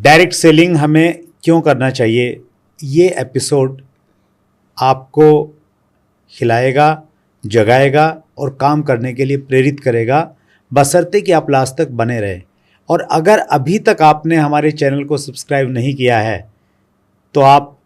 Direct selling हमें क्यों करना चाहिए, ये एपिसोड आपको खिलाएगा, जगाएगा और काम करने के लिए प्रेरित करेगा, बशर्ते कि आप लास्ट तक बने रहें। और अगर अभी तक आपने हमारे चैनल को सब्सक्राइब नहीं किया है तो आप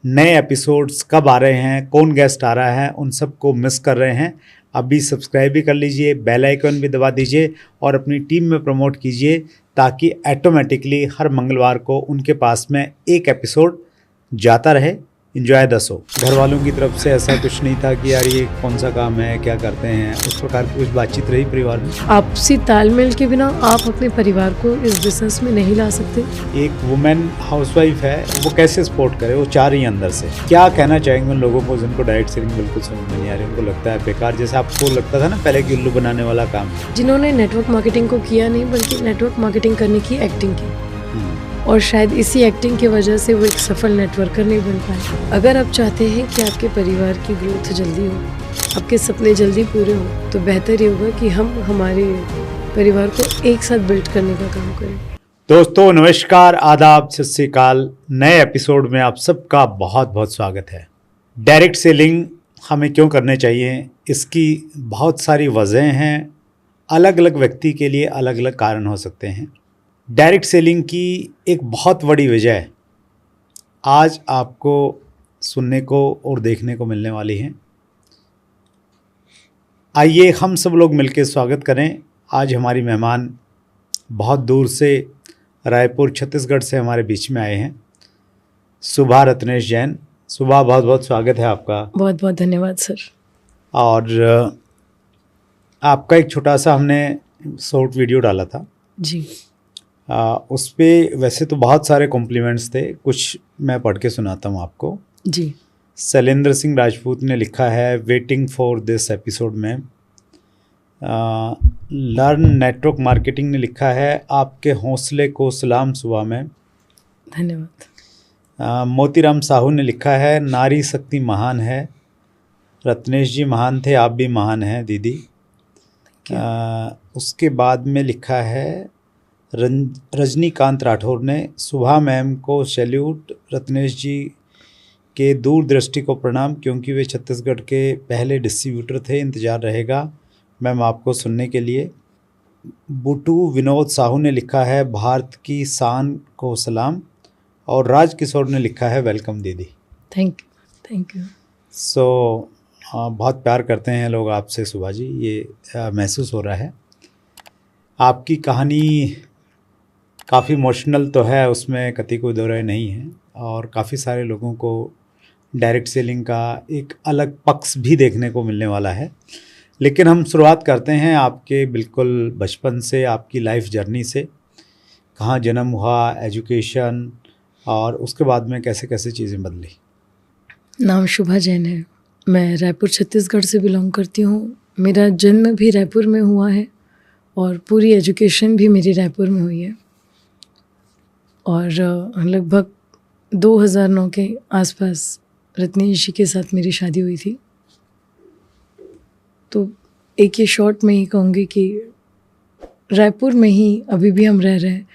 नए एपिसोड्स कब आ रहे हैं, कौन गेस्ट आ रहा है, उन सब को मिस कर रहे हैं। अभी सब्सक्राइब भी कर लीजिए, बेल आइकन भी दबा दीजिए और अपनी टीम में प्रमोट कीजिए ताकि ऑटोमेटिकली हर मंगलवार को उनके पास में एक एपिसोड जाता रहे। Enjoy the show. घर वालों की तरफ से ऐसा कुछ नहीं था कि यार ये कौन सा काम है, क्या करते हैं, उस प्रकार की कुछ बातचीत रही परिवार में? आपसी तालमेल के बिना आप अपने परिवार को इस बिजनेस में नहीं ला सकते। एक वुमेन हाउसवाइफ है, वो कैसे सपोर्ट करे, वो चाह रही है अंदर से। क्या कहना चाहेंगे उन लोगों को जिनको डायरेक्ट सेलिंग बिल्कुल समझ में नहीं आ रही, उनको लगता है बेकार, जैसे आपको लगता था ना पहले कि उल्लू बनाने वाला काम, जिन्होंने नेटवर्क मार्केटिंग को किया नहीं बल्कि नेटवर्क मार्केटिंग करने की एक्टिंग की, और शायद इसी एक्टिंग की वजह से वो एक सफल नेटवर्कर नहीं बन पाए। अगर आप चाहते हैं कि आपके परिवार की ग्रोथ जल्दी हो, आपके सपने जल्दी पूरे हो, तो बेहतर ये होगा कि हम हमारे परिवार को एक साथ बिल्ड करने का काम करें। दोस्तों नमस्कार, आदाब, सत श्री अकाल। नए एपिसोड में आप सबका बहुत बहुत स्वागत है। डायरेक्ट सेलिंग हमें क्यों करने चाहिए, इसकी बहुत सारी वजहें हैं। अलग अलग व्यक्ति के लिए अलग अलग कारण हो सकते हैं। डायरेक्ट सेलिंग की एक बहुत बड़ी वजह आज आपको सुनने को और देखने को मिलने वाली है। आइए हम सब लोग मिलकर स्वागत करें। आज हमारी मेहमान बहुत दूर से रायपुर छत्तीसगढ़ से हमारे बीच में आए हैं, सुभा रत्नेश जैन। सुभा, बहुत बहुत स्वागत है आपका। बहुत बहुत धन्यवाद सर। और आपका एक छोटा सा हमने शॉर्ट वीडियो डाला था जी। उस पे वैसे तो बहुत सारे कॉम्प्लीमेंट्स थे, कुछ मैं पढ़ के सुनाता हूँ आपको। जी। शैलेंद्र सिंह राजपूत ने लिखा है, वेटिंग फॉर दिस एपिसोड में। लर्न नेटवर्क मार्केटिंग ने लिखा है, आपके हौसले को सलाम सुबह में। धन्यवाद। मोतीराम साहू ने लिखा है, नारी शक्ति महान है। रत्नेश जी महान थे, आप भी महान हैं दीदी। उसके बाद में लिखा है रजनीकांत राठौर ने, सुभा मैम को सैल्यूट, रत्नेश जी के दूरदृष्टि को प्रणाम, क्योंकि वे छत्तीसगढ़ के पहले डिस्ट्रीब्यूटर थे। इंतज़ार रहेगा मैम आपको सुनने के लिए। बुटू विनोद साहू ने लिखा है, भारत की शान को सलाम। और राज किशोर ने लिखा है, वेलकम दीदी। Thank you. सो बहुत प्यार करते हैं लोग आपसे सुभा जी, ये महसूस हो रहा है। आपकी कहानी काफ़ी इमोशनल तो है, उसमें कतई कोई दो राय नहीं है। और काफ़ी सारे लोगों को डायरेक्ट सेलिंग का एक अलग पक्ष भी देखने को मिलने वाला है। लेकिन हम शुरुआत करते हैं आपके बिल्कुल बचपन से, आपकी लाइफ जर्नी से। कहाँ जन्म हुआ, एजुकेशन, और उसके बाद में कैसे कैसे चीज़ें बदली। नाम शुभा जैन है, मैं रायपुर छत्तीसगढ़ से बिलोंग करती हूँ। मेरा जन्म भी रायपुर में हुआ है और पूरी एजुकेशन भी मेरी रायपुर में हुई है। और लगभग 2009 के आसपास रत्नेश जी के साथ मेरी शादी हुई थी। तो एक ये शॉर्ट में ही कहूँगी कि रायपुर में ही अभी भी हम रह रहे हैं।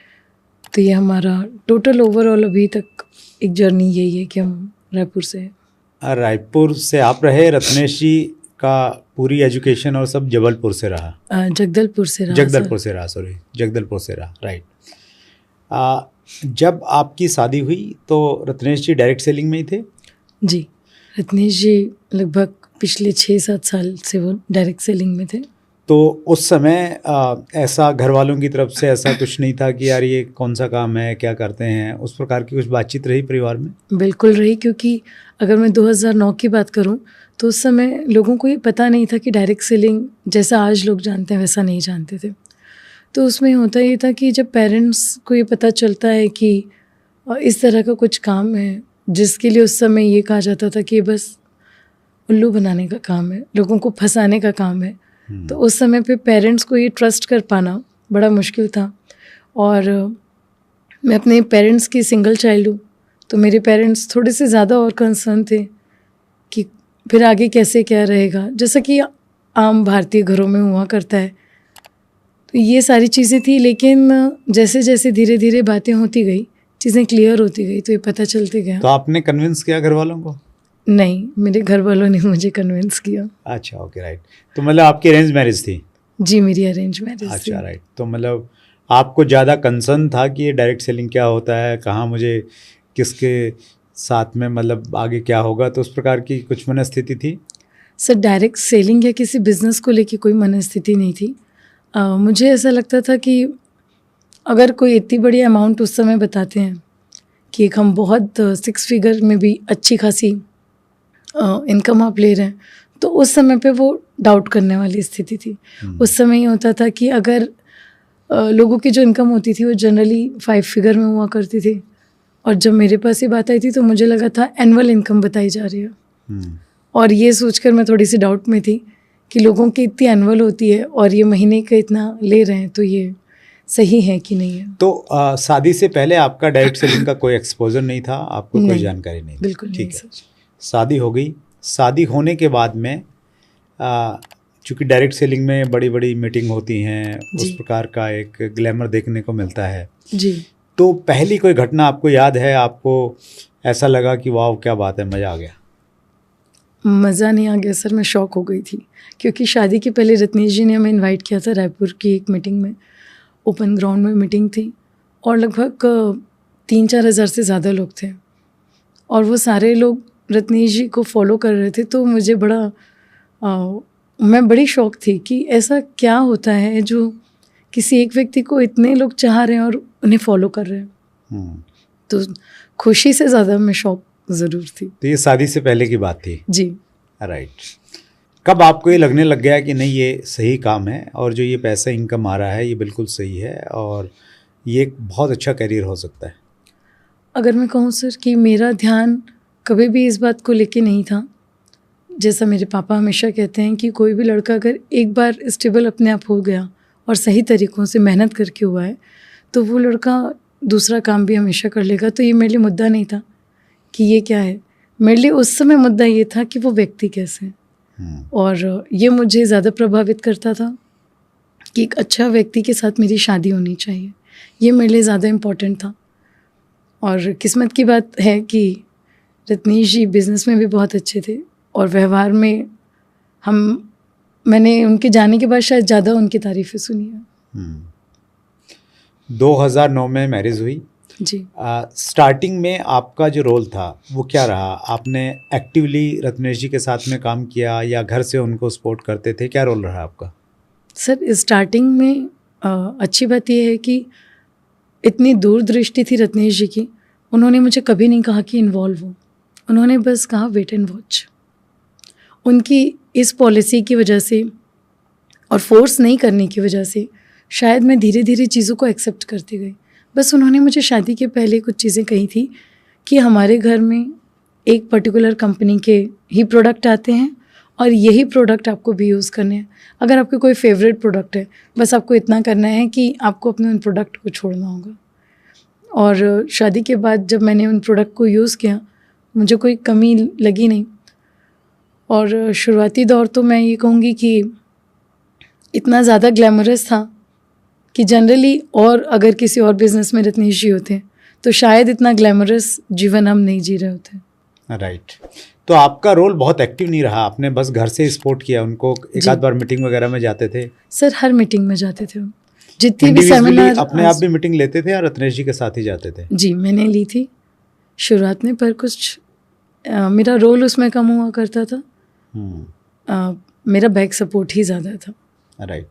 तो ये हमारा टोटल ओवरऑल अभी तक एक जर्नी यही है कि हम रायपुर से हैं। रायपुर से आप रहे, रत्नेश जी का पूरी एजुकेशन और सब जबलपुर से रहा? जगदलपुर से रहा, राइट। जब आपकी शादी हुई तो रत्नेश जी डायरेक्ट सेलिंग में ही थे? जी, रत्नेश जी लगभग पिछले 6-7 साल से वो डायरेक्ट सेलिंग में थे। तो उस समय ऐसा घर वालों की तरफ से ऐसा कुछ नहीं था कि यार ये कौन सा काम है, क्या करते हैं, उस प्रकार की कुछ बातचीत रही परिवार में? बिल्कुल रही, क्योंकि अगर मैं 2009 की बात करूं तो उस समय लोगों को ये पता नहीं था कि डायरेक्ट सेलिंग जैसा आज लोग जानते हैं वैसा नहीं जानते थे। तो उसमें होता ये था कि जब पेरेंट्स को ये पता चलता है कि इस तरह का कुछ काम है, जिसके लिए उस समय ये कहा जाता था कि बस उल्लू बनाने का काम है, लोगों को फंसाने का काम है, तो उस समय पे पेरेंट्स को ये ट्रस्ट कर पाना बड़ा मुश्किल था। और मैं अपने पेरेंट्स की सिंगल चाइल्ड हूँ, तो मेरे पेरेंट्स थोड़े से ज़्यादा और कंसर्न थे कि फिर आगे कैसे क्या रहेगा, जैसा कि आम भारतीय घरों में हुआ करता है। तो ये सारी चीज़ें थी। लेकिन जैसे जैसे धीरे धीरे बातें होती गई चीज़ें क्लियर होती गई तो ये पता चलते गया। तो आपने कन्विंस किया घर वालों को? नहीं, मेरे घर वालों ने मुझे कन्विंस किया। अच्छा, ओके, राइट। तो मतलब आपकी अरेंज मैरिज थी? जी, मेरी अरेंज मैरिज थी। अच्छा, राइट। तो मतलब आपको ज़्यादा कंसर्न था कि ये डायरेक्ट सेलिंग क्या होता है, कहाँ मुझे किसके साथ में मतलब आगे क्या होगा, तो उस प्रकार की कुछ मनस्थिति थी? सर, डायरेक्ट सेलिंग या किसी बिजनेस को लेके कोई मनस्थिति नहीं थी। मुझे ऐसा लगता था कि अगर कोई इतनी बड़ी अमाउंट उस समय बताते हैं कि एक हम बहुत 6 फिगर में भी अच्छी खासी इनकम आप ले रहे हैं, तो उस समय पे वो डाउट करने वाली स्थिति थी। उस समय ये होता था कि अगर लोगों की जो इनकम होती थी वो जनरली 5 फिगर में हुआ करती थी, और जब मेरे पास ये बात आई थी तो मुझे लगा था एनुअल इनकम बताई जा रही है। और ये सोचकर मैं थोड़ी सी डाउट में थी कि लोगों की इतनी एनुअल होती है और ये महीने का इतना ले रहे हैं, तो ये सही है कि नहीं है। तो शादी से पहले आपका डायरेक्ट सेलिंग का कोई एक्सपोजर नहीं था, आपको कोई जानकारी नहीं थी? बिल्कुल नहीं ठीक है। सर। शादी हो गई। शादी होने के बाद में चूँकि डायरेक्ट सेलिंग में बड़ी बड़ी मीटिंग होती हैं, उस प्रकार का एक ग्लैमर देखने को मिलता है जी। तो पहली कोई घटना आपको याद है, आपको ऐसा लगा कि वाह क्या बात है, मज़ा आ गया? मज़ा नहीं आ गया सर, मैं शॉक हो गई थी, क्योंकि शादी के पहले रत्नेश जी ने हमें इनवाइट किया था रायपुर की एक मीटिंग में। ओपन ग्राउंड में मीटिंग थी और लगभग 3-4 हज़ार से ज़्यादा लोग थे, और वो सारे लोग रत्नेश जी को फॉलो कर रहे थे। तो मुझे मैं बड़ी शॉक थी कि ऐसा क्या होता है जो किसी एक व्यक्ति को इतने लोग चाह रहे हैं और उन्हें फॉलो कर रहे हैं। तो खुशी से ज़्यादा मैं शॉक ज़रूर थी। तो ये शादी से पहले की बात थी? जी। राइट। कब आपको ये लगने लग गया कि नहीं ये सही काम है और जो ये पैसा इनकम आ रहा है ये बिल्कुल सही है और ये एक बहुत अच्छा करियर हो सकता है? अगर मैं कहूँ सर कि मेरा ध्यान कभी भी इस बात को लेके नहीं था। जैसा मेरे पापा हमेशा कहते हैं कि कोई भी लड़का अगर एक बार स्टेबल अपने आप हो गया और सही तरीक़ों से मेहनत करके हुआ है तो वो लड़का दूसरा काम भी हमेशा कर लेगा। तो ये मेरे लिए मुद्दा नहीं था कि ये क्या है। मेरे लिए उस समय मुद्दा ये था कि वो व्यक्ति कैसे है, और ये मुझे ज़्यादा प्रभावित करता था कि एक अच्छा व्यक्ति के साथ मेरी शादी होनी चाहिए। ये मेरे लिए ज़्यादा इम्पोर्टेंट था। और किस्मत की बात है कि रत्नेश जी बिज़नेस में भी बहुत अच्छे थे और व्यवहार में मैंने उनके जाने के बाद शायद ज़्यादा उनकी तारीफ़ें सुनी है। 2009 में मैरिज हुई जी। स्टार्टिंग में आपका जो रोल था वो क्या रहा? आपने एक्टिवली रत्नेश जी के साथ में काम किया या घर से उनको सपोर्ट करते थे? क्या रोल रहा आपका? सर, स्टार्टिंग में अच्छी बात यह है कि इतनी दूरदृष्टि थी रत्नेश जी की। उन्होंने मुझे कभी नहीं कहा कि इन्वॉल्व हो, उन्होंने बस कहा वेट एंड वॉच। उनकी इस पॉलिसी की वजह से और फोर्स नहीं करने की वजह से शायद मैं धीरे धीरे चीज़ों को एक्सेप्ट करती गई। बस उन्होंने मुझे शादी के पहले कुछ चीज़ें कही थी कि हमारे घर में एक पर्टिकुलर कंपनी के ही प्रोडक्ट आते हैं और यही प्रोडक्ट आपको भी यूज़ करने हैं। अगर आपके कोई फेवरेट प्रोडक्ट है, बस आपको इतना करना है कि आपको अपने उन प्रोडक्ट को छोड़ना होगा। और शादी के बाद जब मैंने उन प्रोडक्ट को यूज़ किया मुझे कोई कमी लगी नहीं। और शुरुआती दौर तो मैं ये कहूँगी कि इतना ज़्यादा ग्लैमरस था कि जनरली और अगर किसी और बिज़नेस में रत्नेश जी होते तो शायद इतना ग्लैमरस जीवन हम नहीं जी रहे होते। राइट। तो आपका रोल बहुत एक्टिव नहीं रहा, आपने बस घर से सपोर्ट किया उनको? एक आध बार मीटिंग वगैरह में जाते थे? सर, हर मीटिंग में जाते थे। जितनी भी सेमिनार अपने आप भी मीटिंग लेते थे या रत्नेश जी के साथ ही जाते थे? जी, मैंने ली थी शुरुआत में, पर कुछ मेरा रोल उसमें कम हुआ करता था। मेरा बैक सपोर्ट ही ज़्यादा था। राइट।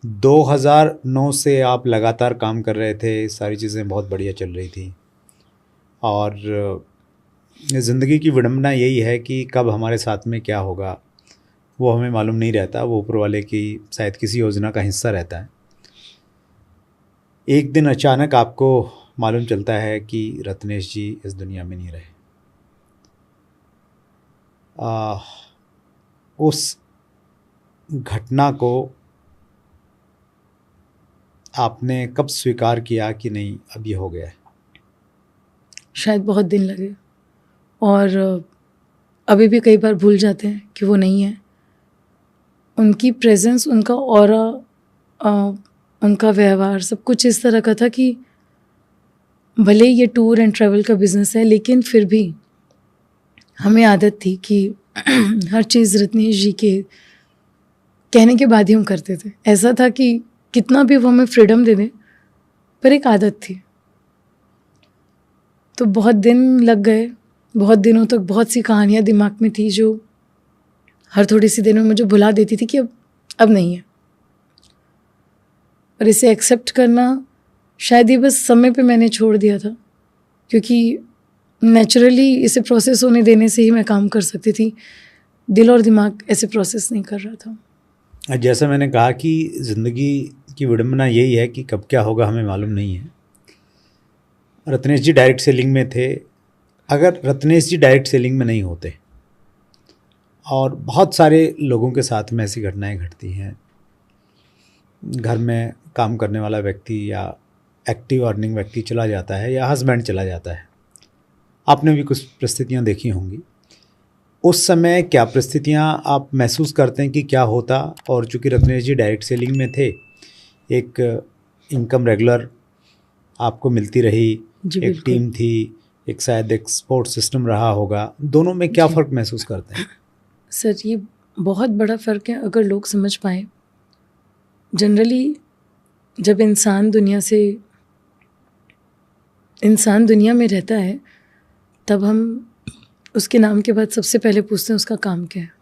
2009 से आप लगातार काम कर रहे थे, सारी चीज़ें बहुत बढ़िया चल रही थी और ज़िंदगी की विडंबना यही है कि कब हमारे साथ में क्या होगा वो हमें मालूम नहीं रहता, वो ऊपर वाले की शायद किसी योजना का हिस्सा रहता है। एक दिन अचानक आपको मालूम चलता है कि रत्नेश जी इस दुनिया में नहीं रहे। उस घटना को आपने कब स्वीकार किया कि नहीं अब ये हो गया है? शायद बहुत दिन लगे और अभी भी कई बार भूल जाते हैं कि वो नहीं है। उनकी प्रेजेंस, उनका ऑरा, उनका व्यवहार सब कुछ इस तरह का था कि भले ये टूर एंड ट्रैवल का बिज़नेस है, लेकिन फिर भी हमें आदत थी कि हर चीज़ रत्नेश जी के कहने के बाद ही हम करते थे। ऐसा था कि कितना भी वो हमें फ्रीडम दे दें, पर एक आदत थी। तो बहुत दिन लग गए, बहुत दिनों तक बहुत सी कहानियाँ दिमाग में थी जो हर थोड़ी सी देर में मुझे भुला देती थी कि अब नहीं है। और इसे एक्सेप्ट करना शायद ही बस समय पे मैंने छोड़ दिया था, क्योंकि नेचुरली इसे प्रोसेस होने देने से ही मैं काम कर सकती थी। दिल और दिमाग ऐसे प्रोसेस नहीं कर रहा था। जैसा मैंने कहा कि ज़िंदगी की विडंबना यही है कि कब क्या होगा हमें मालूम नहीं है। रत्नेश जी डायरेक्ट सेलिंग में थे। अगर रत्नेश जी डायरेक्ट सेलिंग में नहीं होते, और बहुत सारे लोगों के साथ में ऐसी घटनाएं घटती हैं, घर में काम करने वाला व्यक्ति या एक्टिव अर्निंग व्यक्ति चला जाता है या हस्बैंड चला जाता है। आपने भी कुछ परिस्थितियां देखी होंगी। उस समय क्या परिस्थितियां आप महसूस करते हैं कि क्या होता? और चूँकि रत्नेश जी डायरेक्ट सेलिंग में थे, एक इनकम रेगुलर आपको मिलती रही, एक टीम थी, एक शायद एक सपोर्ट सिस्टम रहा होगा, दोनों में क्या फ़र्क महसूस करते हैं? सर, ये बहुत बड़ा फ़र्क है अगर लोग समझ पाएँ। जनरली जब इंसान दुनिया में रहता है, तब हम उसके नाम के बाद सबसे पहले पूछते हैं उसका काम क्या है।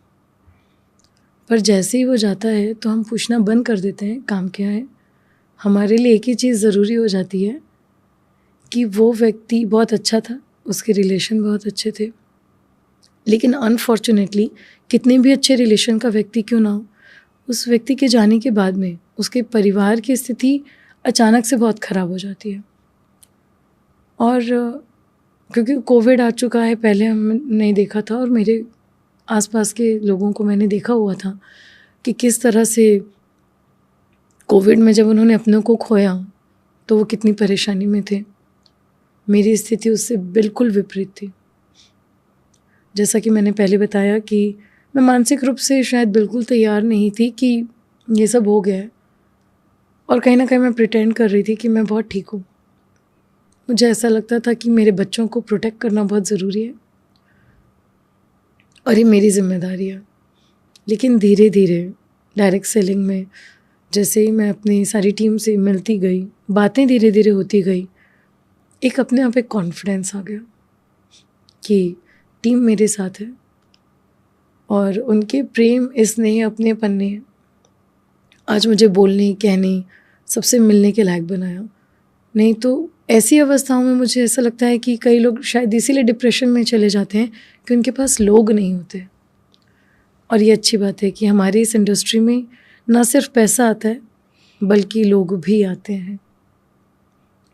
पर जैसे ही वो जाता है तो हम पूछना बंद कर देते हैं काम क्या है। हमारे लिए एक ही चीज़ ज़रूरी हो जाती है कि वो व्यक्ति बहुत अच्छा था, उसके रिलेशन बहुत अच्छे थे। लेकिन अनफॉर्चुनेटली कितने भी अच्छे रिलेशन का व्यक्ति क्यों ना हो, उस व्यक्ति के जाने के बाद में उसके परिवार की स्थिति अचानक से बहुत ख़राब हो जाती है। और क्योंकि कोविड आ चुका है, पहले हम नहीं देखा था, और मेरे आसपास के लोगों को मैंने देखा हुआ था कि किस तरह से कोविड में जब उन्होंने अपनों को खोया तो वो कितनी परेशानी में थे। मेरी स्थिति उससे बिल्कुल विपरीत थी। जैसा कि मैंने पहले बताया कि मैं मानसिक रूप से शायद बिल्कुल तैयार नहीं थी कि ये सब हो गया है, और कहीं ना कहीं मैं प्रिटेंड कर रही थी कि मैं बहुत ठीक हूँ। मुझे ऐसा लगता था कि मेरे बच्चों को प्रोटेक्ट करना बहुत ज़रूरी है और ये मेरी जिम्मेदारी है। लेकिन धीरे धीरे डायरेक्ट सेलिंग में जैसे ही मैं अपनी सारी टीम से मिलती गई, बातें धीरे धीरे होती गई, एक अपने आप एक कॉन्फिडेंस आ गया कि टीम मेरे साथ है और उनके प्रेम, स्नेह, अपनेपन ने आज मुझे बोलने, कहने, सबसे मिलने के लायक बनाया। नहीं तो ऐसी अवस्थाओं में मुझे ऐसा लगता है कि कई लोग शायद इसीलिए डिप्रेशन में चले जाते हैं कि उनके पास लोग नहीं होते। और ये अच्छी बात है कि हमारी इस इंडस्ट्री में ना सिर्फ पैसा आता है बल्कि लोग भी आते हैं।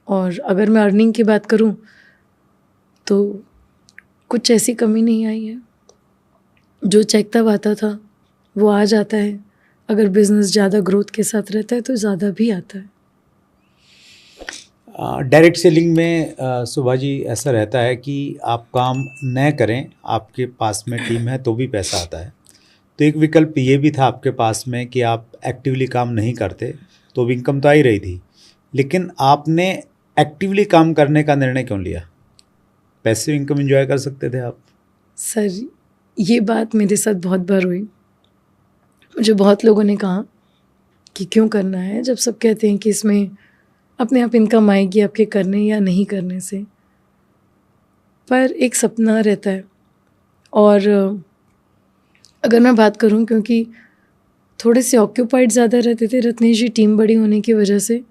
और अगर मैं अर्निंग की बात करूं तो कुछ ऐसी कमी नहीं आई है। जो चेक तब आता था वो आज आता है। अगर बिज़नेस ज़्यादा ग्रोथ के साथ रहता है तो ज़्यादा भी आता है। डायरेक्ट सेलिंग में सुभा जी ऐसा रहता है कि आप काम न करें, आपके पास में टीम है तो भी पैसा आता है। तो एक विकल्प ये भी था आपके पास में कि आप एक्टिवली काम नहीं करते तो भी इनकम तो आ ही रही थी, लेकिन आपने एक्टिवली काम करने का निर्णय क्यों लिया? पैसिव इनकम एंजॉय कर सकते थे आप। सर, ये बात मेरे साथ बहुत बार हुई। मुझे बहुत लोगों ने कहा कि क्यों करना है, जब सब कहते हैं कि इसमें अपने आप इनकम आएगी आपके करने या नहीं करने से। पर एक सपना रहता है। और अगर मैं बात करूं, क्योंकि थोड़े से ऑक्यूपाइड ज़्यादा रहते थे रत्नेश जी टीम बड़ी होने की वजह से,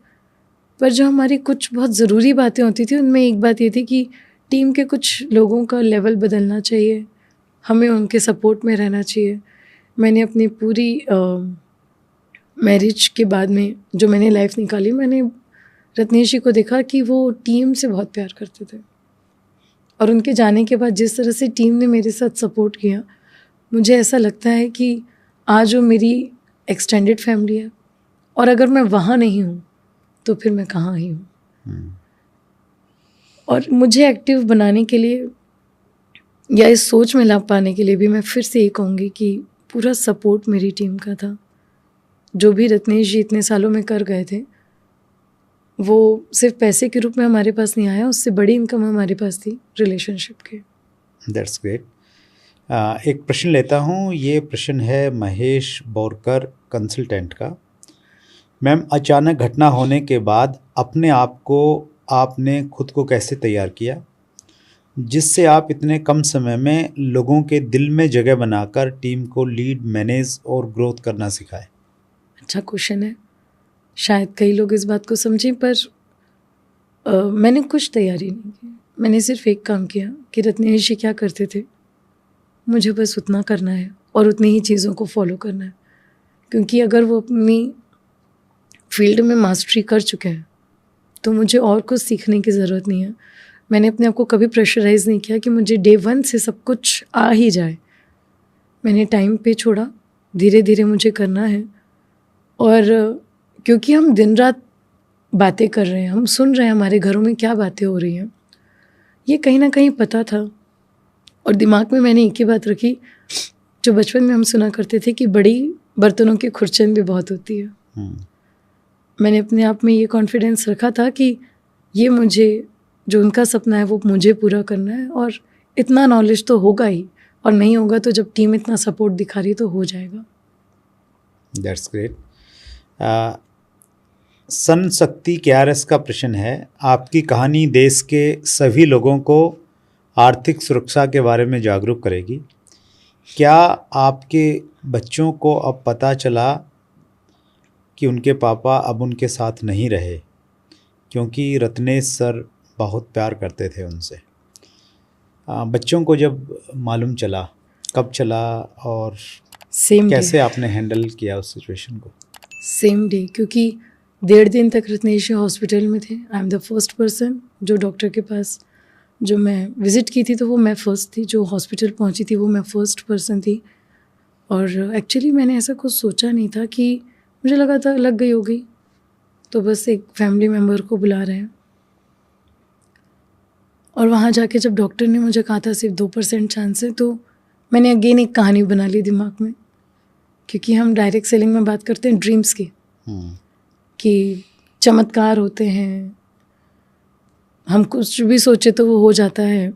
पर जो हमारी कुछ बहुत ज़रूरी बातें होती थी उनमें एक बात ये थी कि टीम के कुछ लोगों का लेवल बदलना चाहिए, हमें उनके सपोर्ट में रहना चाहिए। मैंने अपनी पूरी मैरिज के बाद में जो मैंने लाइफ निकाली, मैंने रत्नेश जी को देखा कि वो टीम से बहुत प्यार करते थे। और उनके जाने के बाद जिस तरह से टीम ने मेरे साथ सपोर्ट किया, मुझे ऐसा लगता है कि आज वो मेरी एक्सटेंडेड फैमिली है। और अगर मैं वहाँ नहीं हूँ तो फिर मैं कहाँ ही हूँ। और मुझे एक्टिव बनाने के लिए या इस सोच में ला पाने के लिए भी मैं फिर से ये कहूँगी कि पूरा सपोर्ट मेरी टीम का था। जो भी रत्नेश जी इतने सालों में कर गए थे वो सिर्फ पैसे के रूप में हमारे पास नहीं आया, उससे बड़ी इनकम हमारे पास थी रिलेशनशिप के। That's great. एक प्रश्न लेता हूँ। ये प्रश्न है महेश बोरकर कंसल्टेंट का। मैम, अचानक घटना होने के बाद अपने आप को आपने खुद को कैसे तैयार किया जिससे आप इतने कम समय में लोगों के दिल में जगह बनाकर टीम को लीड, मैनेज और ग्रोथ करना सिखाए? अच्छा क्वेश्चन है। शायद कई लोग इस बात को समझें, पर मैंने कुछ तैयारी नहीं की। मैंने सिर्फ एक काम किया कि रत्नेश जी क्या करते थे, मुझे बस उतना करना है और उतनी ही चीज़ों को फॉलो करना है। क्योंकि अगर वो अपनी फील्ड में मास्टरी कर चुके हैं तो मुझे और कुछ सीखने की ज़रूरत नहीं है। मैंने अपने आप को कभी प्रेशराइज़ नहीं किया कि मुझे डे 1 से सब कुछ आ ही जाए। मैंने टाइम पे छोड़ा, धीरे धीरे मुझे करना है। और क्योंकि हम दिन रात बातें कर रहे हैं, हम सुन रहे हैं हमारे घरों में क्या बातें हो रही हैं, ये कहीं ना कहीं पता था। और दिमाग में मैंने एक ही बात रखी जो बचपन में हम सुना करते थे कि बड़ी बर्तनों की खुरचन भी बहुत होती है। मैंने अपने आप में ये कॉन्फिडेंस रखा था कि ये मुझे, जो उनका सपना है वो मुझे पूरा करना है। और इतना नॉलेज तो होगा ही, और नहीं होगा तो जब टीम इतना सपोर्ट दिखा रही तो हो जाएगा। That's great. सन शक्ति KRS का प्रश्न है, आपकी कहानी देश के सभी लोगों को आर्थिक सुरक्षा के बारे में जागरूक करेगी। क्या आपके बच्चों को अब पता चला कि उनके पापा अब उनके साथ नहीं रहे, क्योंकि रत्नेश सर बहुत प्यार करते थे उनसे? बच्चों को जब मालूम चला, कब चला और कैसे आपने हैंडल किया उस सिचुएशन को? सेम डे, क्योंकि 1.5 दिन तक रत्नेश हॉस्पिटल में थे। I am the first person जो डॉक्टर के पास, जो मैं विज़िट की थी तो वो मैं फ़र्स्ट थी, जो हॉस्पिटल पहुंची थी वो मैं फ़र्स्ट पर्सन थी। और एक्चुअली मैंने ऐसा कुछ सोचा नहीं था, कि मुझे लगा था लग गई होगी तो बस एक फैमिली मेम्बर को बुला रहे हैं। और वहाँ जाके जब डॉक्टर ने मुझे कहा था सिर्फ 2% चांस है, तो मैंने अगेन एक कहानी बना ली दिमाग में। क्योंकि हम डायरेक्ट सेलिंग में बात करते हैं ड्रीम्स की, कि चमत्कार होते हैं, हम कुछ भी सोचे तो वो हो जाता है।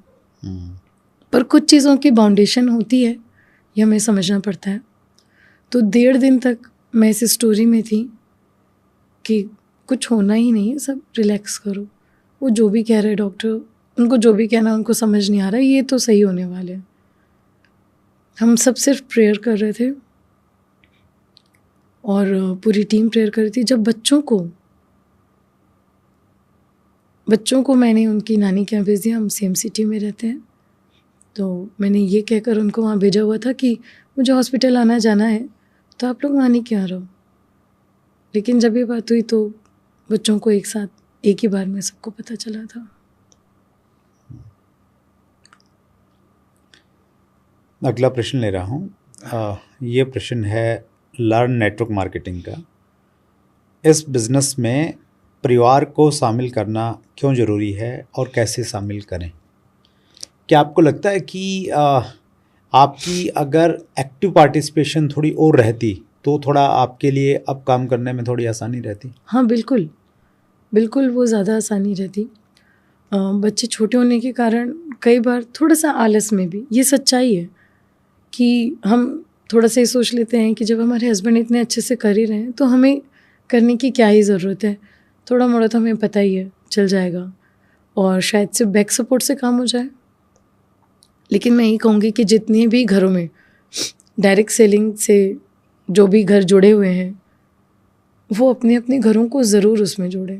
पर कुछ चीज़ों की बाउंडेशन होती है, ये हमें समझना पड़ता है। तो 1.5 दिन तक मैं इस स्टोरी में थी कि कुछ होना ही नहीं है, सब रिलैक्स करो। वो जो भी कह रहे डॉक्टर, उनको जो भी कहना उनको समझ नहीं आ रहा, ये तो सही होने वाले हैं। हम सब सिर्फ प्रेयर कर रहे थे और पूरी टीम प्रेयर कर रही थी। जब बच्चों को मैंने उनकी नानी के यहाँ भेज दिया, हम सेम सिटी में रहते हैं, तो मैंने ये कहकर उनको वहाँ भेजा हुआ था कि मुझे हॉस्पिटल आना जाना है तो आप लोग नानी के यहाँ रहो। लेकिन जब ये बात हुई तो बच्चों को एक साथ एक ही बार में सबको पता चला था। अगला प्रश्न ले रहा हूँ। ये प्रश्न है लर्न नेटवर्क मार्केटिंग का। इस बिज़नेस में परिवार को शामिल करना क्यों ज़रूरी है और कैसे शामिल करें? क्या आपको लगता है कि आपकी अगर एक्टिव पार्टिसिपेशन थोड़ी और रहती तो थोड़ा आपके लिए अब काम करने में थोड़ी आसानी रहती? हाँ बिल्कुल, वो ज़्यादा आसानी रहती। बच्चे छोटे होने के कारण कई बार थोड़ा सा आलस में भी, ये सच्चाई है कि हम थोड़ा सा ये सोच लेते हैं कि जब हमारे हस्बैंड इतने अच्छे से कर ही रहे हैं तो हमें करने की क्या ही ज़रूरत है, थोड़ा मोड़ा तो हमें पता ही है, चल जाएगा और शायद से बैक सपोर्ट से काम हो जाए। लेकिन मैं यही कहूँगी कि जितने भी घरों में डायरेक्ट सेलिंग से जो भी घर जुड़े हुए हैं वो अपने अपने घरों को ज़रूर उसमें जोड़ें।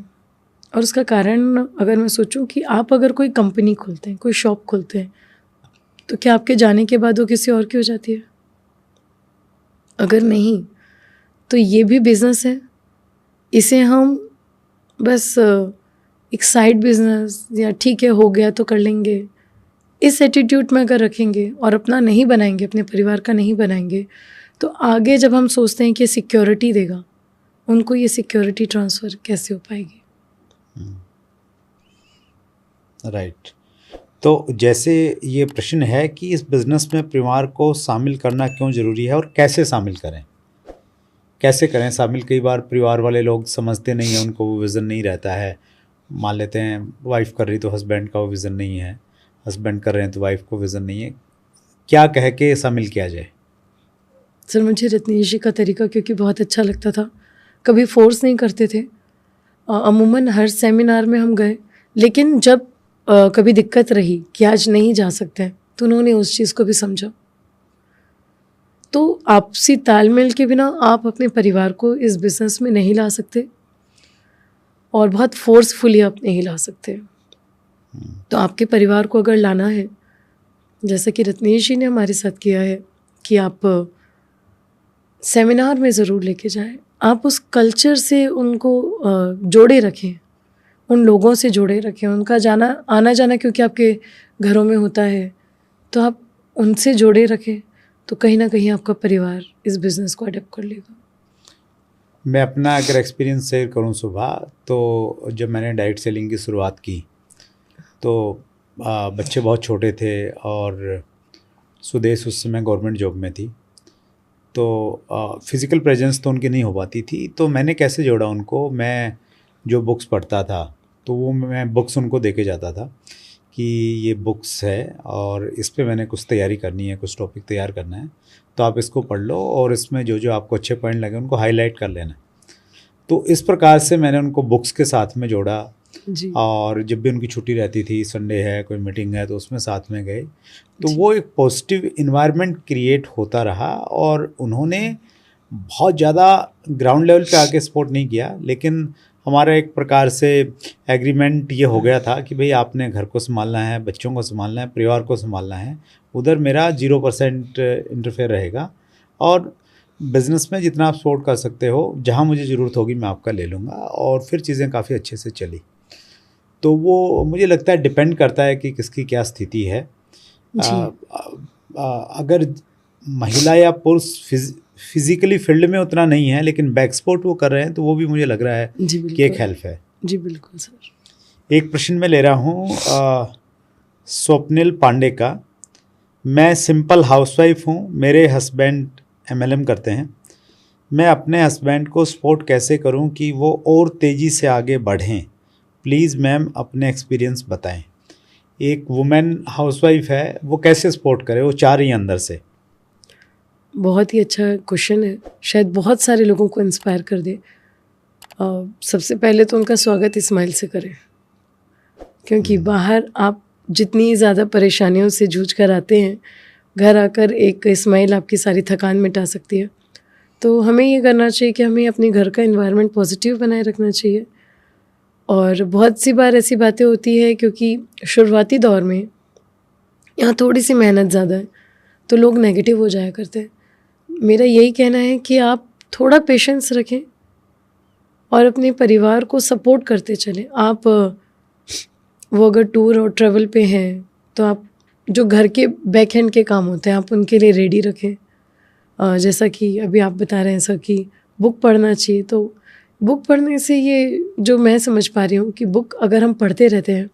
और उसका कारण अगर मैं सोचूं कि आप अगर कोई कंपनी खोलते हैं, कोई शॉप खोलते हैं, तो क्या आपके जाने के बाद वो किसी और की हो जाती है? अगर नहीं तो ये भी बिज़नेस है, इसे हम बस एक साइड बिज़नेस या ठीक है हो गया तो कर लेंगे, इस एटीट्यूड में अगर रखेंगे और अपना नहीं बनाएंगे, अपने परिवार का नहीं बनाएंगे, तो आगे जब हम सोचते हैं कि सिक्योरिटी देगा, उनको ये सिक्योरिटी ट्रांसफ़र कैसे हो पाएगी? राइट। तो जैसे ये प्रश्न है कि इस बिज़नेस में परिवार को शामिल करना क्यों ज़रूरी है और कैसे शामिल करें, कैसे करें शामिल? कई बार परिवार वाले लोग समझते नहीं हैं, उनको वो विज़न नहीं रहता है, मान लेते हैं वाइफ कर रही तो हस्बैंड का वो विज़न नहीं है, हस्बैंड कर रहे हैं तो वाइफ को विज़न नहीं है, क्या कह के शामिल किया जाए? सर मुझे रत्नेश जी का तरीका क्योंकि बहुत अच्छा लगता था, कभी फोर्स नहीं करते थे। अमूमन हर सेमिनार में हम गए, लेकिन जब कभी दिक्कत रही कि आज नहीं जा सकते हैं तो उन्होंने उस चीज़ को भी समझा। तो आपसी तालमेल के बिना आप अपने परिवार को इस बिज़नेस में नहीं ला सकते और बहुत फोर्सफुली आप नहीं ला सकते। तो आपके परिवार को अगर लाना है, जैसा कि रत्नेश जी ने हमारे साथ किया है, कि आप सेमिनार में ज़रूर लेके जाएं, आप उस कल्चर से उनको जोड़े रखें, उन लोगों से जोड़े रखें, उनका जाना आना जाना क्योंकि आपके घरों में होता है, तो आप उनसे जोड़े रखें, तो कहीं ना कहीं आपका परिवार इस बिज़नेस को अडेप्ट कर लेगा। मैं अपना अगर एक्सपीरियंस शेयर करूं सुबह, तो जब मैंने डायरेक्ट सेलिंग की शुरुआत की तो बच्चे बहुत छोटे थे और सुदेश उस समय गवर्नमेंट जॉब में थी, तो फिज़िकल प्रेजेंस तो उनकी नहीं हो पाती थी। तो मैंने कैसे जोड़ा उनको, मैं जो बुक्स पढ़ता था तो वो मैं बुक्स उनको दे के जाता था कि ये बुक्स है और इस पे मैंने कुछ तैयारी करनी है, कुछ टॉपिक तैयार करना है, तो आप इसको पढ़ लो और इसमें जो जो आपको अच्छे पॉइंट लगे उनको हाईलाइट कर लेना। तो इस प्रकार से मैंने उनको बुक्स के साथ में जोड़ा जी। और जब भी उनकी छुट्टी रहती थी, संडे है, कोई मीटिंग है, तो उसमें साथ में गए, तो वो एक पॉजिटिव इन्वायरमेंट क्रिएट होता रहा और उन्होंने बहुत ज़्यादा ग्राउंड लेवल पे आके सपोर्ट नहीं किया, लेकिन हमारा एक प्रकार से एग्रीमेंट ये हो गया था कि भाई आपने घर को संभालना है, बच्चों को संभालना है, परिवार को संभालना है, उधर मेरा 0% इंटरफेयर रहेगा और बिज़नेस में जितना आप सपोर्ट कर सकते हो, जहाँ मुझे ज़रूरत होगी मैं आपका ले लूँगा। और फिर चीज़ें काफ़ी अच्छे से चली। तो वो मुझे लगता है डिपेंड करता है कि किसकी क्या स्थिति है। अगर महिला या पुरुष फिजिकली फील्ड में उतना नहीं है लेकिन बैक सपोर्ट वो कर रहे हैं, तो वो भी मुझे लग रहा है कि एक हेल्प है। जी बिल्कुल सर। एक प्रश्न मैं ले रहा हूँ स्वप्निल पांडे का। मैं सिंपल हाउसवाइफ हूँ, मेरे हस्बैंड MLM करते हैं, मैं अपने हस्बैंड को सपोर्ट कैसे करूँ कि वो और तेज़ी से आगे बढ़ें? प्लीज़ मैम अपने एक्सपीरियंस बताएं। एक वुमेन हाउसवाइफ है, वो कैसे सपोर्ट करे, वो चाह रही है अंदर से। बहुत ही अच्छा क्वेश्चन है, शायद बहुत सारे लोगों को इंस्पायर कर दे। सबसे पहले तो उनका स्वागत इस्माइल से करें, क्योंकि बाहर आप जितनी ज़्यादा परेशानियों से जूझ कर आते हैं, घर आकर एक इस्माइल आपकी सारी थकान मिटा सकती है। तो हमें ये करना चाहिए कि हमें अपने घर का एनवायरनमेंट पॉजिटिव बनाए रखना चाहिए। और बहुत सी बार ऐसी बातें होती है, क्योंकि शुरुआती दौर में यहाँ थोड़ी सी मेहनत ज़्यादा है तो लोग नेगेटिव हो जाया करते हैं। मेरा यही कहना है कि आप थोड़ा पेशेंस रखें और अपने परिवार को सपोर्ट करते चलें। आप वो अगर टूर और ट्रैवल पे हैं तो आप जो घर के बैक हैंड के काम होते हैं आप उनके लिए रेडी रखें। जैसा कि अभी आप बता रहे हैं सर कि बुक पढ़ना चाहिए, तो बुक पढ़ने से ये जो मैं समझ पा रही हूँ कि बुक अगर हम पढ़ते रहते हैं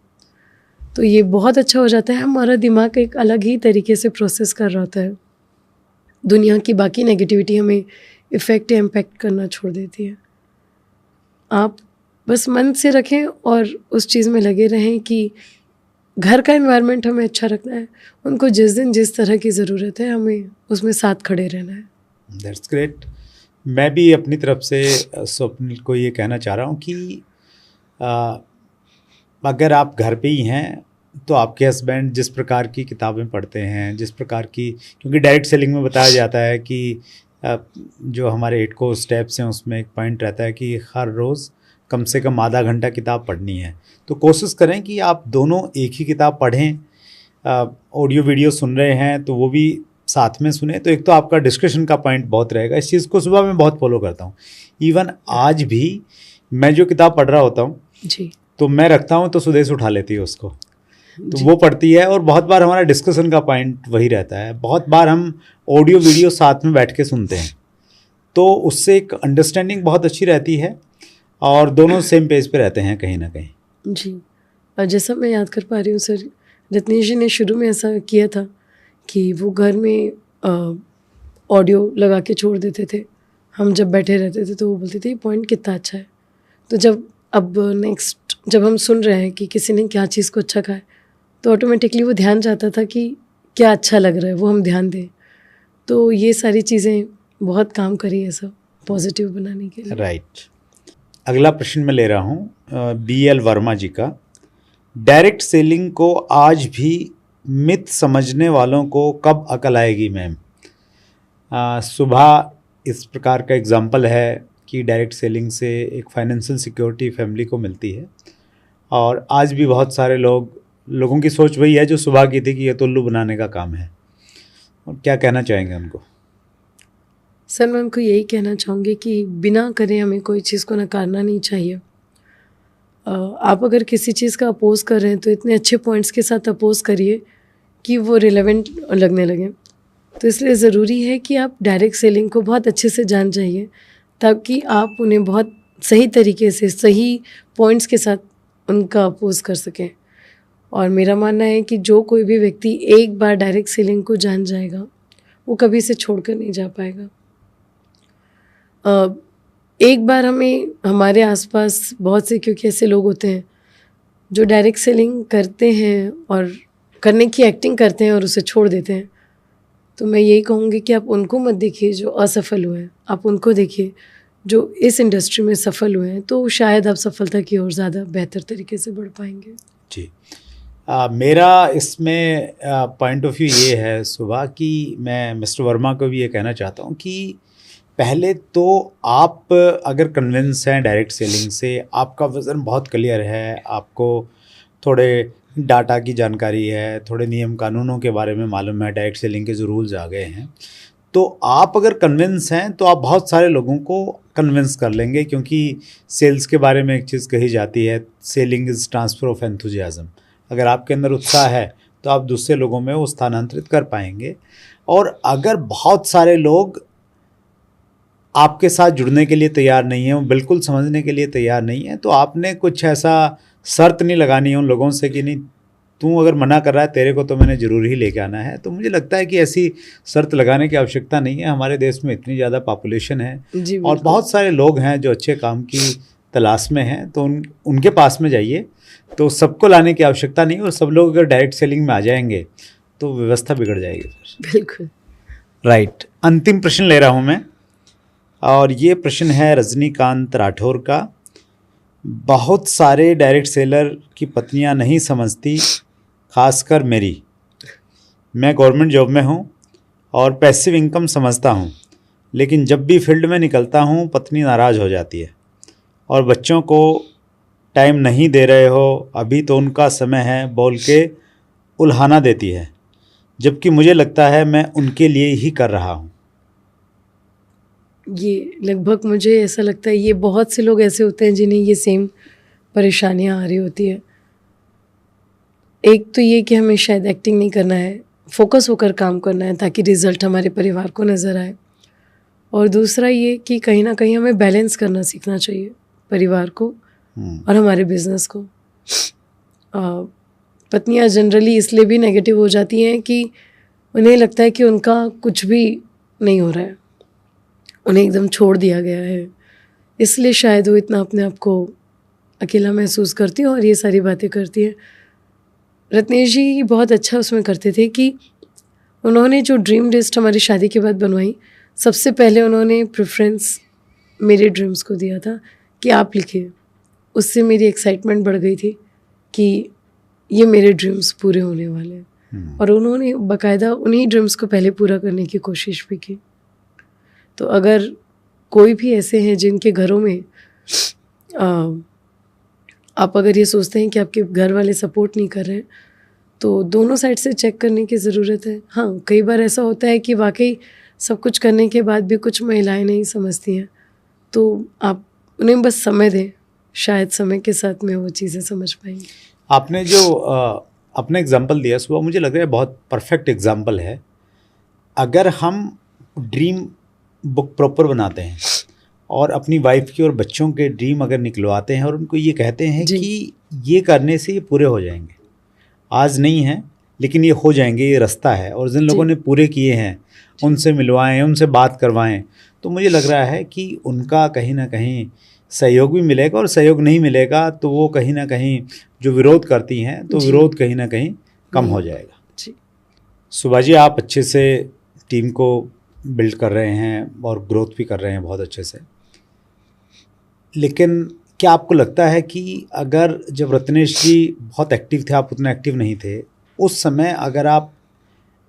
तो ये बहुत अच्छा हो जाता है। हमारा दिमाग एक अलग ही तरीके से प्रोसेस कर रहा होता है, दुनिया की बाकी नेगेटिविटी हमें इफ़ेक्ट या इम्पैक्ट करना छोड़ देती है। आप बस मन से रखें और उस चीज़ में लगे रहें कि घर का एनवायरनमेंट हमें अच्छा रखना है, उनको जिस दिन जिस तरह की ज़रूरत है हमें उसमें साथ खड़े रहना है। That's great. मैं भी अपनी तरफ से स्वप्निल को ये कहना चाह रहा हूँ कि अगर आप घर पे ही हैं तो आपके हस्बैंड जिस प्रकार की किताबें पढ़ते हैं, जिस प्रकार की, क्योंकि डायरेक्ट सेलिंग में बताया जाता है कि जो हमारे 8 कोर स्टेप्स हैं उसमें एक पॉइंट रहता है कि हर रोज़ कम से कम आधा घंटा किताब पढ़नी है। तो कोशिश करें कि आप दोनों एक ही किताब पढ़ें। ऑडियो वीडियो सुन रहे हैं तो वो भी साथ में सुने, तो एक तो आपका डिस्कशन का पॉइंट बहुत रहेगा। इस चीज़ को सुबह मैं बहुत फॉलो करता हूँ। इवन आज भी मैं जो किताब पढ़ रहा होता हूँ जी, तो मैं रखता हूँ तो सुदेश उठा लेती है उसको, तो वो पढ़ती है और बहुत बार हमारा डिस्कशन का पॉइंट वही रहता है। बहुत बार हम ऑडियो वीडियो साथ में बैठ के सुनते हैं, तो उससे एक अंडरस्टैंडिंग बहुत अच्छी रहती है और दोनों सेम पेज पे रहते हैं कहीं ना कहीं। जी, और जैसा मैं याद कर पा रही हूँ सर, रत्नेश जी ने शुरू में ऐसा किया था कि वो घर में ऑडियो लगा के छोड़ देते थे। हम जब बैठे रहते थे तो वो बोलते थे ये पॉइंट कितना अच्छा है। तो अब नेक्स्ट जब हम सुन रहे हैं कि किसी ने क्या चीज़ को अच्छा कहा है, तो ऑटोमेटिकली वो ध्यान जाता था कि क्या अच्छा लग रहा है, वो हम ध्यान दें। तो ये सारी चीज़ें बहुत काम करी है सब पॉजिटिव बनाने के लिए। राइट। अगला प्रश्न मैं ले रहा हूँ BL वर्मा जी का। डायरेक्ट सेलिंग को आज भी मिथ समझने वालों को कब अकल आएगी मैम? सुबह इस प्रकार का एग्जाम्पल है कि डायरेक्ट सेलिंग से एक फाइनेंशियल सिक्योरिटी फैमिली को मिलती है, और आज भी बहुत सारे लोगों की सोच वही है जो सुबह की थी कि ये तो उल्लू बनाने का काम है। और क्या कहना चाहेंगे उनको? सर मैं उनको यही कहना चाहूँगी कि बिना करे हमें कोई चीज़ को नकारना नहीं चाहिए। आप अगर किसी चीज़ का अपोज कर रहे हैं तो इतने अच्छे पॉइंट्स के साथ अपोज करिए कि वो रिलेवेंट लगने लगे। तो इसलिए ज़रूरी है कि आप डायरेक्ट सेलिंग को बहुत अच्छे से जान जाइए, ताकि आप उन्हें बहुत सही तरीके से सही पॉइंट्स के साथ उनका अपोज कर सकें। और मेरा मानना है कि जो कोई भी व्यक्ति एक बार डायरेक्ट सेलिंग को जान जाएगा वो कभी से छोड़कर नहीं जा पाएगा। एक बार हमें हमारे आसपास बहुत से, क्योंकि ऐसे लोग होते हैं जो डायरेक्ट सेलिंग करते हैं और करने की एक्टिंग करते हैं और उसे छोड़ देते हैं। तो मैं यही कहूँगी कि आप उनको मत देखिए जो असफल हुए हैं, आप उनको देखिए जो इस इंडस्ट्री में सफल हुए हैं, तो शायद आप सफलता की ओर ज़्यादा बेहतर तरीके से बढ़ पाएंगे। जी। मेरा इसमें पॉइंट ऑफ व्यू ये है सुबह कि मैं मिस्टर वर्मा को भी ये कहना चाहता हूँ कि पहले तो आप अगर कन्विंस हैं डायरेक्ट सेलिंग से, आपका विज़न बहुत क्लियर है, आपको थोड़े डाटा की जानकारी है, थोड़े नियम कानूनों के बारे में मालूम है, डायरेक्ट सेलिंग के जो रूल्स आ गए हैं, तो आप अगर कन्विंस हैं तो आप बहुत सारे लोगों को कन्विंस कर लेंगे। क्योंकि सेल्स के बारे में एक चीज़ कही जाती है, selling is transfer of enthusiasm. अगर आपके अंदर उत्साह है तो आप दूसरे लोगों में वो स्थानांतरित कर पाएंगे। और अगर बहुत सारे लोग आपके साथ जुड़ने के लिए तैयार नहीं है, वो बिल्कुल समझने के लिए तैयार नहीं है, तो आपने कुछ ऐसा शर्त नहीं लगानी है उन लोगों से कि नहीं तू अगर मना कर रहा है तेरे को तो मैंने ज़रूर ही लेके आना है। तो मुझे लगता है कि ऐसी शर्त लगाने की आवश्यकता नहीं है। हमारे देश में इतनी ज़्यादा पॉपुलेशन है और बहुत सारे लोग हैं जो अच्छे काम की तलाश में हैं, तो उनके पास में जाइए। तो सबको लाने की आवश्यकता नहीं, और सब लोग अगर डायरेक्ट सेलिंग में आ जाएंगे तो व्यवस्था बिगड़ जाएगी। बिल्कुल राइट। अंतिम प्रश्न ले रहा हूँ मैं, और ये प्रश्न है रजनीकांत राठौर का। बहुत सारे डायरेक्ट सेलर की पत्नियां नहीं समझती, खासकर मेरी। मैं गवर्नमेंट जॉब में हूँ और पैसिव इनकम समझता हूँ, लेकिन जब भी फील्ड में निकलता हूँ पत्नी नाराज़ हो जाती है और बच्चों को टाइम नहीं दे रहे हो, अभी तो उनका समय है बोल के उल्हाना देती है, जबकि मुझे लगता है मैं उनके लिए ही कर रहा हूँ। ये लगभग मुझे ऐसा लगता है ये बहुत से लोग ऐसे होते हैं जिन्हें ये सेम परेशानियां आ रही होती है। एक तो ये कि हमें शायद एक्टिंग नहीं करना है, फोकस होकर काम करना है ताकि रिजल्ट हमारे परिवार को नज़र आए। और दूसरा ये कि कहीं ना कहीं हमें बैलेंस करना सीखना चाहिए परिवार को और हमारे बिजनेस को। पत्नियां जनरली इसलिए भी नेगेटिव हो जाती हैं कि उन्हें लगता है कि उनका कुछ भी नहीं हो रहा है, उन्हें एकदम छोड़ दिया गया है, इसलिए शायद वो इतना अपने आप को अकेला महसूस करती हैं और ये सारी बातें करती हैं। रत्नेश जी बहुत अच्छा उसमें करते थे कि उन्होंने जो ड्रीम लिस्ट हमारी शादी के बाद बनवाई, सबसे पहले उन्होंने प्रेफरेंस मेरे ड्रीम्स को दिया था कि आप लिखिए। उससे मेरी एक्साइटमेंट बढ़ गई थी कि ये मेरे ड्रीम्स पूरे होने वाले हैं, और उन्होंने बाकायदा उन्हीं ड्रीम्स को पहले पूरा करने की कोशिश भी की। तो अगर कोई भी ऐसे हैं जिनके घरों में आप अगर ये सोचते हैं कि आपके घर वाले सपोर्ट नहीं कर रहे हैं, तो दोनों साइड से चेक करने की ज़रूरत है। हाँ, कई बार ऐसा होता है कि वाकई सब कुछ करने के बाद भी कुछ महिलाएं नहीं समझती हैं, तो आप उन्हें बस समय दें, शायद समय के साथ में वो चीज़ें समझ पाएंगी। आपने जो अपना एग्जाम्पल दिया सुबह, मुझे लग रहा है बहुत परफेक्ट एग्जाम्पल है। अगर हम ड्रीम बुक प्रॉपर बनाते हैं और अपनी वाइफ की और बच्चों के ड्रीम अगर निकलवाते हैं और उनको ये कहते हैं कि ये करने से ये पूरे हो जाएंगे, आज नहीं है लेकिन ये हो जाएंगे, ये रास्ता है। और जिन लोगों ने पूरे किए हैं उनसे मिलवाएं, उनसे बात करवाएं, तो मुझे लग रहा है कि उनका कहीं ना कहीं सहयोग भी मिलेगा। और सहयोग नहीं मिलेगा तो वो कहीं ना कहीं जो विरोध करती हैं तो विरोध कहीं ना कहीं कम हो जाएगा। जी सुभा जी, आप अच्छे से टीम को बिल्ड कर रहे हैं और ग्रोथ भी कर रहे हैं बहुत अच्छे से, लेकिन क्या आपको लगता है कि अगर जब रत्नेश जी बहुत एक्टिव थे, आप उतना एक्टिव नहीं थे, उस समय अगर आप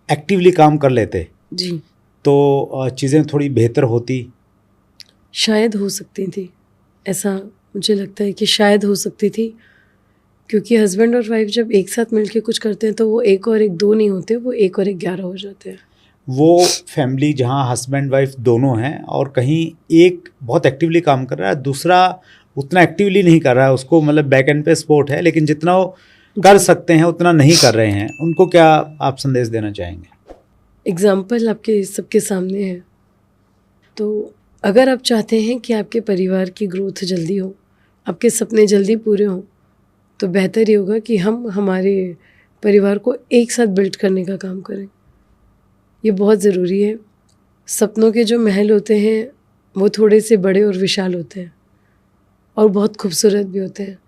एक्टिवली काम कर लेते जी तो चीज़ें थोड़ी बेहतर होती? शायद हो सकती थी, ऐसा मुझे लगता है कि शायद हो सकती थी, क्योंकि हस्बैंड और वाइफ जब एक साथ मिलके कुछ करते हैं तो वो 1 और 1 2 नहीं होते, वो 1 और 1 11 हो जाते हैं। वो फैमिली जहाँ हस्बैंड वाइफ दोनों हैं और कहीं एक बहुत एक्टिवली काम कर रहा है, दूसरा उतना एक्टिवली नहीं कर रहा है, उसको मतलब बैक एंड पे सपोर्ट है, लेकिन जितना वो कर सकते हैं उतना नहीं कर रहे हैं, उनको क्या आप संदेश देना चाहेंगे? एग्जाम्पल आपके सबके सामने है। तो अगर आप चाहते हैं कि आपके परिवार की ग्रोथ जल्दी हो, आपके सपने जल्दी पूरे हों, तो बेहतर ये होगा कि हम हमारे परिवार को एक साथ बिल्ड करने का काम करें। ये बहुत ज़रूरी है। सपनों के जो महल होते हैं वो थोड़े से बड़े और विशाल होते हैं और बहुत खूबसूरत भी होते हैं।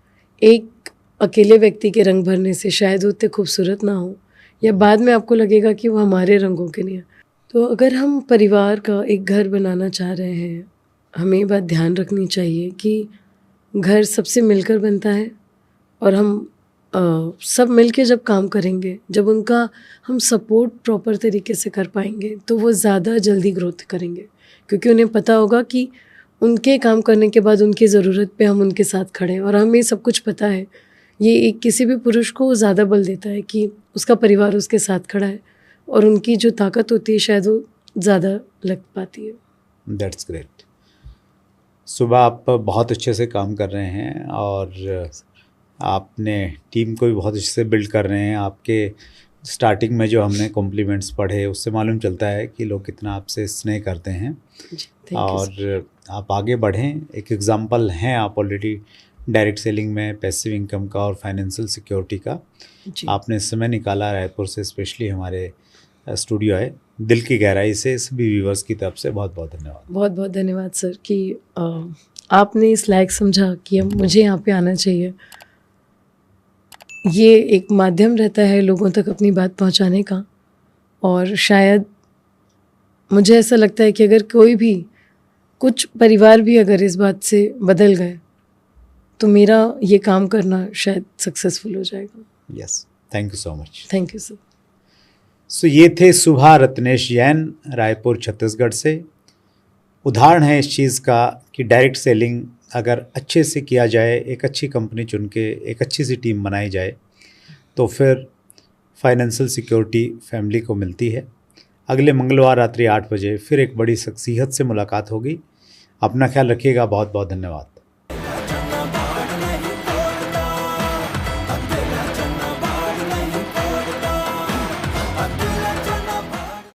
एक अकेले व्यक्ति के रंग भरने से शायद उतने खूबसूरत ना हो, या बाद में आपको लगेगा कि वो हमारे रंगों के नहीं है। तो अगर हम परिवार का एक घर बनाना चाह रहे हैं, हमें ये बात ध्यान रखनी चाहिए कि घर सबसे मिलकर बनता है, और हम सब मिलके जब काम करेंगे, जब उनका हम सपोर्ट प्रॉपर तरीके से कर पाएंगे तो वो ज़्यादा जल्दी ग्रोथ करेंगे, क्योंकि उन्हें पता होगा कि उनके काम करने के बाद उनकी ज़रूरत पे हम उनके साथ खड़े हैं। और हमें सब कुछ पता है, ये एक किसी भी पुरुष को ज़्यादा बल देता है कि उसका परिवार उसके साथ खड़ा है, और उनकी जो ताकत होती है शायद वो ज़्यादा लग पाती है। That's great. सुबह आप बहुत अच्छे से काम कर रहे हैं और आपने टीम को भी बहुत अच्छे से बिल्ड कर रहे हैं। आपके स्टार्टिंग में जो हमने कॉम्प्लीमेंट्स पढ़े उससे मालूम चलता है कि लोग कितना आपसे स्नेह करते हैं और आप आगे बढ़ें। एक एग्जांपल हैं आप ऑलरेडी डायरेक्ट सेलिंग में, पैसिव इनकम का और फाइनेंशियल सिक्योरिटी का। आपने समय निकाला, रायपुर से स्पेशली हमारे स्टूडियो है। दिल की गहराई से सभी व्यूवर्स की तरफ से बहुत बहुत धन्यवाद। बहुत बहुत धन्यवाद सर कि आपने इस लायक समझा कि अब मुझे यहाँ पे आना चाहिए। ये एक माध्यम रहता है लोगों तक अपनी बात पहुँचाने का, और शायद मुझे ऐसा लगता है कि अगर कोई भी, कुछ परिवार भी अगर इस बात से बदल गए तो मेरा ये काम करना शायद सक्सेसफुल हो जाएगा। Yes, thank you so much. Thank you sir. So ये थे सुभा रत्नेश जैन, रायपुर छत्तीसगढ़ से। उदाहरण है इस चीज़ का कि डायरेक्ट सेलिंग अगर अच्छे से किया जाए, एक अच्छी कंपनी चुन के एक अच्छी सी टीम बनाई जाए तो फिर फाइनेंशियल सिक्योरिटी फैमिली को मिलती है। अगले मंगलवार रात्रि 8 बजे फिर एक बड़ी शख्सियत से मुलाकात होगी। अपना ख्याल रखिएगा। बहुत बहुत धन्यवाद।